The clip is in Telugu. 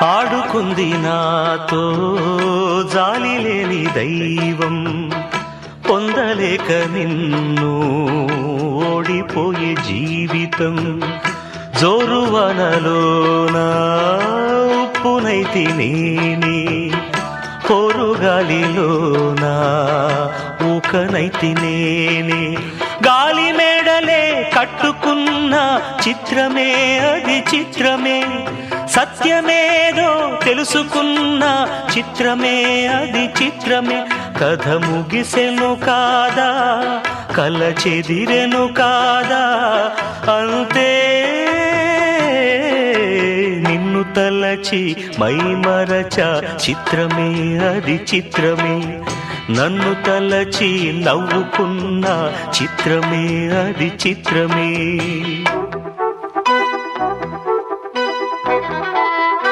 ఆడుకుంది నాతో జాలి లేని దైవం, పొందలేక నిన్ను ఓడిపోయే జీవితం. జోరువనలోన ఉప్పునైతి నేనే, పోరుగాలిలోన ఊకనైతి నేనే. గాలి మేడలే కట్టుకున్న చిత్రమే అది చిత్రమే, సత్యమేదో తెలుసుకున్న చిత్రమే అది చిత్రమే. కథ ముగిసెను కాదా, కల చెదిరెను కాదా, అంతే నిన్ను తలచి మైమరచ చిత్రమే అది చిత్రమే. నన్ను తలచి నవ్వుకున్న చిత్రమే అది చిత్రమే.